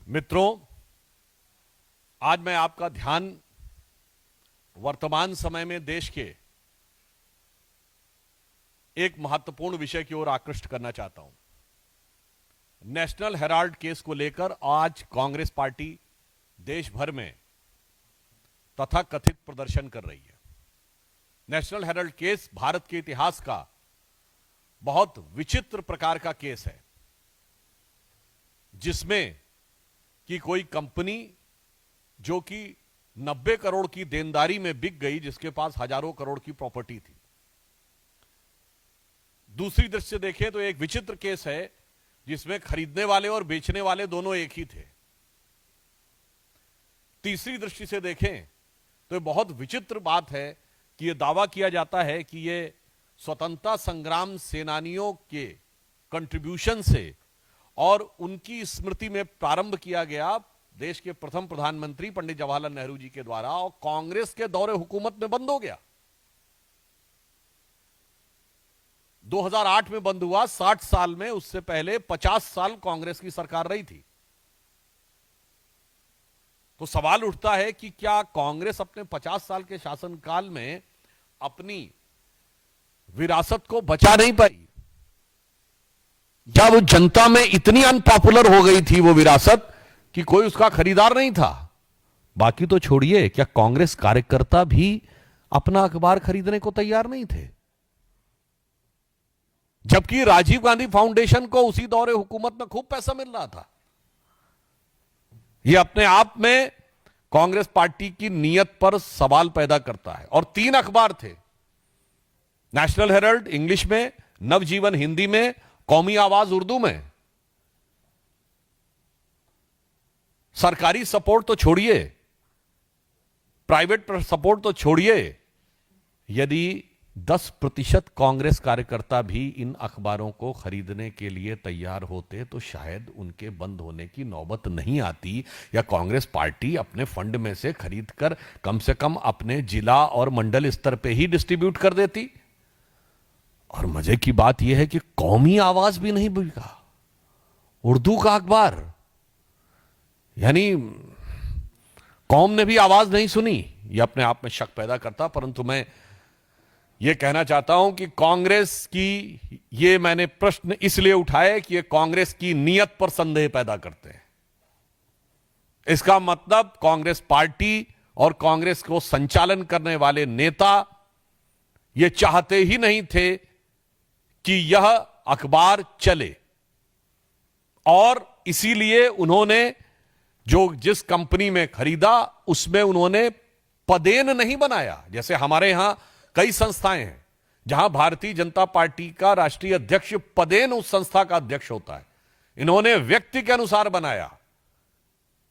मित्रों, आज मैं आपका ध्यान वर्तमान समय में देश के एक महत्वपूर्ण विषय की ओर आकृष्ट करना चाहता हूं। नेशनल हेराल्ड केस को लेकर आज कांग्रेस पार्टी देश भर में तथाकथित प्रदर्शन कर रही है। नेशनल हेराल्ड केस भारत के इतिहास का बहुत विचित्र प्रकार का केस है, जिसमें कि कोई कंपनी जो कि 90 करोड़ की देनदारी में बिक गई, जिसके पास हजारों करोड़ की प्रॉपर्टी थी। दूसरी दृष्टि से देखें तो एक विचित्र केस है जिसमें खरीदने वाले और बेचने वाले दोनों एक ही थे। तीसरी दृष्टि से देखें तो ये बहुत विचित्र बात है कि यह दावा किया जाता है कि यह स्वतंत्रता संग्राम सेनानियों के कंट्रीब्यूशन से और उनकी स्मृति में प्रारंभ किया गया देश के प्रथम प्रधानमंत्री पंडित जवाहरलाल नेहरू जी के द्वारा, और कांग्रेस के दौरे हुकूमत में बंद हो गया। 2008 में बंद हुआ। 60 साल में उससे पहले 50 साल कांग्रेस की सरकार रही थी। तो सवाल उठता है कि क्या कांग्रेस अपने 50 साल के शासनकाल में अपनी विरासत को बचा नहीं पाई? या वो जनता में इतनी अनपॉपुलर हो गई थी वो विरासत कि कोई उसका खरीदार नहीं था? बाकी तो छोड़िए, क्या कांग्रेस कार्यकर्ता भी अपना अखबार खरीदने को तैयार नहीं थे? जबकि राजीव गांधी फाउंडेशन को उसी दौरे हुकूमत में खूब पैसा मिल रहा था। यह अपने आप में कांग्रेस पार्टी की नीयत पर सवाल पैदा करता है। और 3 अखबार थे, नेशनल हेराल्ड इंग्लिश में, नवजीवन हिंदी में, कौमी आवाज उर्दू में। सरकारी सपोर्ट तो छोड़िए, प्राइवेट सपोर्ट तो छोड़िए, यदि 10% कांग्रेस कार्यकर्ता भी इन अखबारों को खरीदने के लिए तैयार होते तो शायद उनके बंद होने की नौबत नहीं आती, या कांग्रेस पार्टी अपने फंड में से खरीदकर कम से कम अपने जिला और मंडल स्तर पे ही डिस्ट्रीब्यूट कर देती। और मजे की बात यह है कि कौमी आवाज भी नहीं बिका, उर्दू का अखबार, यानी कौम ने भी आवाज नहीं सुनी। यह अपने आप में शक पैदा करता। परंतु मैं यह कहना चाहता हूं कि कांग्रेस की, यह मैंने प्रश्न इसलिए उठाए कि यह कांग्रेस की नीयत पर संदेह पैदा करते हैं। इसका मतलब कांग्रेस पार्टी और कांग्रेस को संचालन करने वाले नेता यह चाहते ही नहीं थे कि यह अखबार चले, और इसीलिए उन्होंने जिस कंपनी में खरीदा उसमें उन्होंने पदेन नहीं बनाया। जैसे हमारे यहां कई संस्थाएं हैं जहां भारतीय जनता पार्टी का राष्ट्रीय अध्यक्ष पदेन उस संस्था का अध्यक्ष होता है। इन्होंने व्यक्ति के अनुसार बनाया।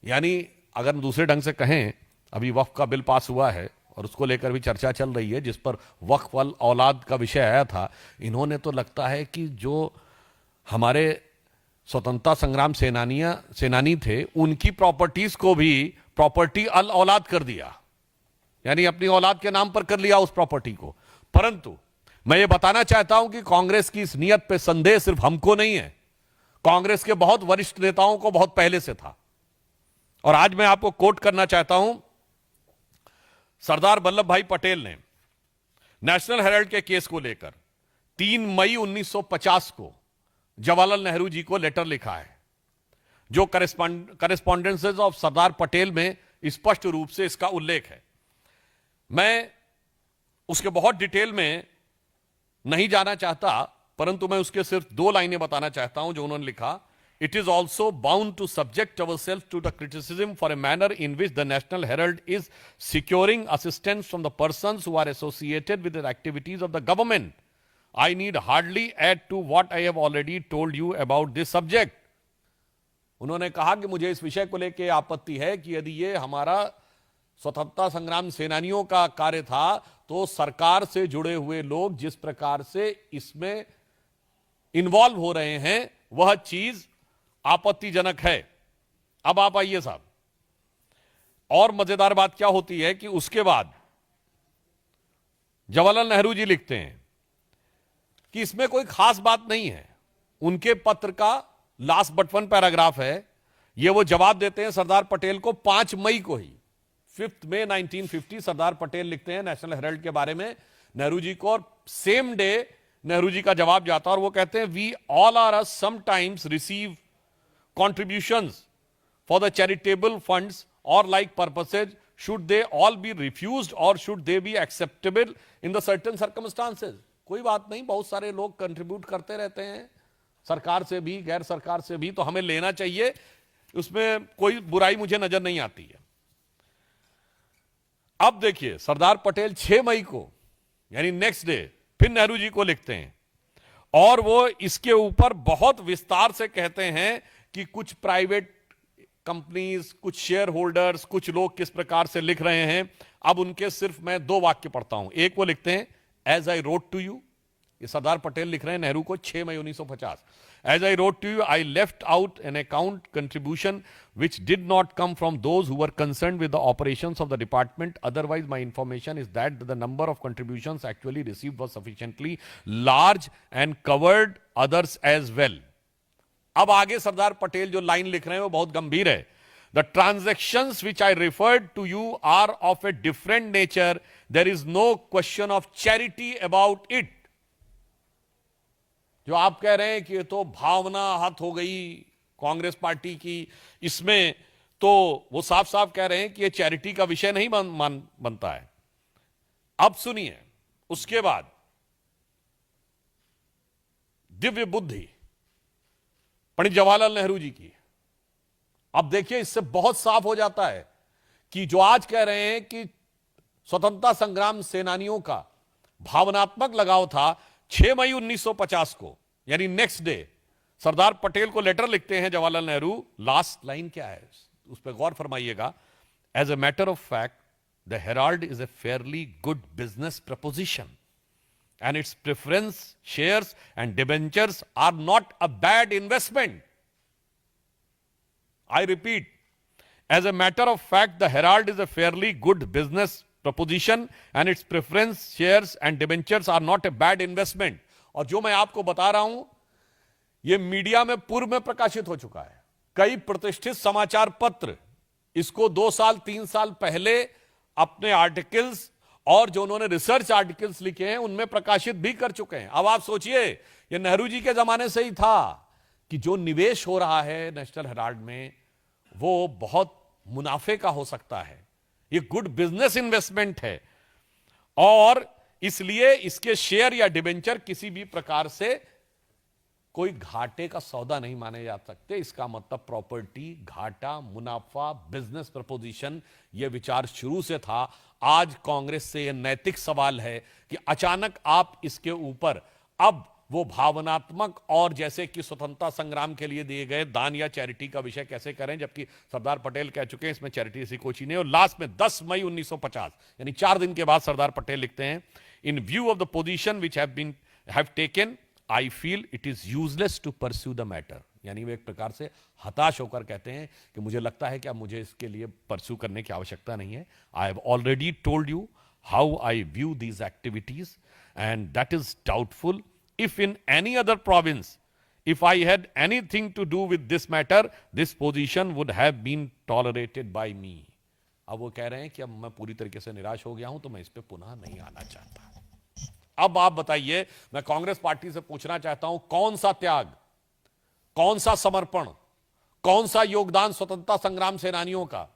यानी अगर दूसरे ढंग से कहें, अभी वक्फ का बिल पास हुआ है और उसको लेकर भी चर्चा चल रही है, जिस पर वक्फ वाल औलाद का विषय आया था। इन्होंने तो लगता है कि जो हमारे स्वतंत्रता संग्राम सेनानी थे, उनकी प्रॉपर्टीज को भी प्रॉपर्टी अल औलाद कर दिया, यानी अपनी औलाद के नाम पर कर लिया उस प्रॉपर्टी को। परंतु मैं ये बताना चाहता हूं कि कांग्रेस की इस नीयत पे संदेह सिर्फ हमको नहीं है, कांग्रेस के बहुत वरिष्ठ नेताओं को बहुत पहले से था। और आज मैं आपको कोट करना चाहता हूं, सरदार वल्लभ भाई पटेल ने नेशनल हेराल्ड के केस को लेकर 3 मई 1950 को जवाहरलाल नेहरू जी को लेटर लिखा है, जो करेस्पॉन्डेंसेस ऑफ सरदार पटेल में स्पष्ट रूप से इसका उल्लेख है। मैं उसके बहुत डिटेल में नहीं जाना चाहता, परंतु मैं उसके सिर्फ 2 लाइनें बताना चाहता हूं जो उन्होंने लिखा। It is also bound to subject ourselves to the criticism for a manner in which the National Herald is securing assistance from the persons who are associated with the activities of the government. I need hardly add to what I have already told you about this subject. उन्होंने कहा कि मुझे इस विषय को लेकर आपत्ति है कि यदि ये हमारा स्वतंत्रता संग्राम सेनानियों का कार्य था, तो सरकार से जुड़े हुए लोग जिस प्रकार से इसमें इन्वॉल्व हो रहे हैं वह चीज आपत्तिजनक है। अब आप आइए साहब, और मजेदार बात क्या होती है कि उसके बाद जवाहरलाल नेहरू जी लिखते हैं कि इसमें कोई खास बात नहीं है। उनके पत्र का लास्ट बट वन पैराग्राफ है ये वो जवाब देते हैं सरदार पटेल को 5 मई को ही, 5 मई 1950 सरदार पटेल लिखते हैं नेशनल हेराल्ड के बारे में नेहरू जी को, और सेम डे नेहरू जी का जवाब जाता है और वो कहते हैं we all are sometimes receive contributions for the charitable funds or like purposes, should they all be refused or should they be acceptable in the certain circumstances? कोई बात नहीं, बहुत सारे लोग कंट्रीब्यूट करते रहते हैं, सरकार से भी गैर सरकार से भी, तो हमें लेना चाहिए, उसमें कोई बुराई मुझे नजर नहीं आती है। अब देखिए सरदार पटेल 6 मई को यानी नेक्स्ट डे फिर नेहरू जी को लिखते हैं और वो इसके ऊपर बहुत विस्तार से कहते हैं कि कुछ प्राइवेट कंपनीज, कुछ शेयर होल्डर्स, कुछ लोग किस प्रकार से लिख रहे हैं। अब उनके सिर्फ मैं 2 वाक्य पढ़ता हूं। एक वो लिखते हैं as I wrote to you, ये सरदार पटेल लिख रहे हैं नेहरू को 6 मई 1950, as I wrote to you I left out an account contribution which did not come from those who were concerned with the operations of the department. Otherwise, my information is that the number of contributions actually received was sufficiently large and covered others as well. अब आगे सरदार पटेल जो line लिख रहे हैं वो बहुत गंभीर है। The transactions which I referred to you are of a different nature. There is no question of charity about it. जो आप कह रहे हैं कि ये तो भावना हत हो गई कांग्रेस पार्टी की, इसमें तो वो साफ साफ कह रहे हैं कि ये चैरिटी का विषय नहीं बनता है। अब सुनिए, उसके बाद दिव्य बुद्धि पंडित जवाहरलाल नेहरू जी की। अब देखिए इससे बहुत साफ हो जाता है कि जो आज कह रहे हैं कि स्वतंत्रता संग्राम सेनानियों का भावनात्मक लगाव था, 6 मई 1950 को यानी नेक्स्ट डे सरदार पटेल को लेटर लिखते हैं जवाहरलाल नेहरू। लास्ट लाइन क्या है उस पर गौर फरमाइएगा। As a matter of fact the Herald is a fairly good business proposition and its preference shares and debentures are not a bad investment. I repeat, as a matter of fact the Herald is a fairly good business proposition and its preference shares and debentures are not a bad investment. और जो मैं आपको बता रहा हूं यह media में पूर्व में प्रकाशित हो चुका है। कई प्रतिष्ठित समाचार पत्र इसको 2 साल 3 साल पहले अपने आर्टिकल्स और जो उन्होंने रिसर्च आर्टिकल्स लिखे हैं उनमें प्रकाशित भी कर चुके हैं। अब आप सोचिए ये नेहरू जी के जमाने से ही था कि जो निवेश हो रहा है नेशनल हेराल्ड में वो बहुत मुनाफे का हो सकता है, ये गुड बिजनेस इन्वेस्टमेंट है और इसलिए इसके शेयर या डिबेंचर किसी भी प्रकार से कोई घाटे का सौदा नहीं माने जा सकते। इसका मतलब प्रॉपर्टी, घाटा, मुनाफा, बिजनेस प्रपोजिशन, यह विचार शुरू से था। आज कांग्रेस से यह नैतिक सवाल है कि अचानक आप इसके ऊपर अब वो भावनात्मक और जैसे कि स्वतंत्रता संग्राम के लिए दिए गए दान या चैरिटी का विषय कैसे करें, जबकि सरदार पटेल कह चुके हैं इसमें चैरिटी ऐसी कोई चीज नहीं। और लास्ट में 10 मई 1950 यानी 4 दिन के बाद सरदार पटेल लिखते हैं, in view of the position which have taken I feel it is useless to pursue the matter. यानी वे एक प्रकार से हताश होकर कहते हैं कि मुझे लगता है कि अब मुझे इसके लिए परस्यू करने की आवश्यकता नहीं है। I have already told you how eye view these activities and that is doubtful if in any other province if I had anything to do with this matter this position would have been tolerated by me। अब वो कह रहे हैं कि अब मैं पूरी तरीके से निराश हो गया हूं तो मैं इस पे पुनः नहीं आना चाहता। अब आप बताइए, मैं कांग्रेस पार्टी से पूछना चाहता हूं कौन सा त्याग, कौन सा समर्पण, कौन सा योगदान स्वतंत्रता संग्राम सेनानियों का,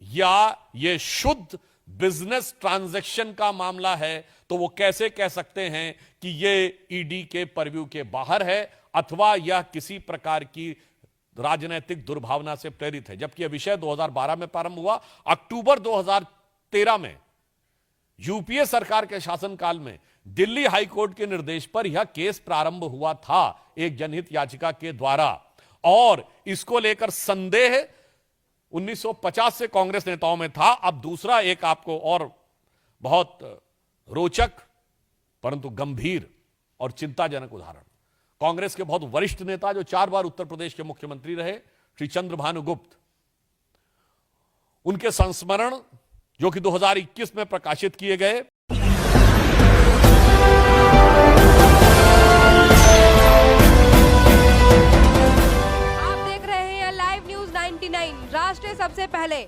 या ये शुद्ध बिजनेस ट्रांजैक्शन का मामला है तो वो कैसे कह सकते हैं कि ये ईडी के परव्यू के बाहर है अथवा यह किसी प्रकार की राजनीतिक दुर्भावना से प्रेरित है। जबकि यह विषय 2012 में प्रारंभ हुआ। अक्टूबर 2013 में यूपीए सरकार के शासनकाल में दिल्ली हाईकोर्ट के निर्देश पर यह केस प्रारंभ हुआ था एक जनहित याचिका के द्वारा, और इसको लेकर संदेह 1950 से कांग्रेस नेताओं में था। अब दूसरा एक आपको और बहुत रोचक परंतु गंभीर और चिंताजनक उदाहरण, कांग्रेस के बहुत वरिष्ठ नेता जो 4 बार उत्तर प्रदेश के मुख्यमंत्री रहे, श्री चंद्रभानु गुप्त, उनके संस्मरण जो कि 2021 में प्रकाशित किए गए। आप देख रहे हैं लाइव न्यूज 9 9 राष्ट्र सबसे पहले।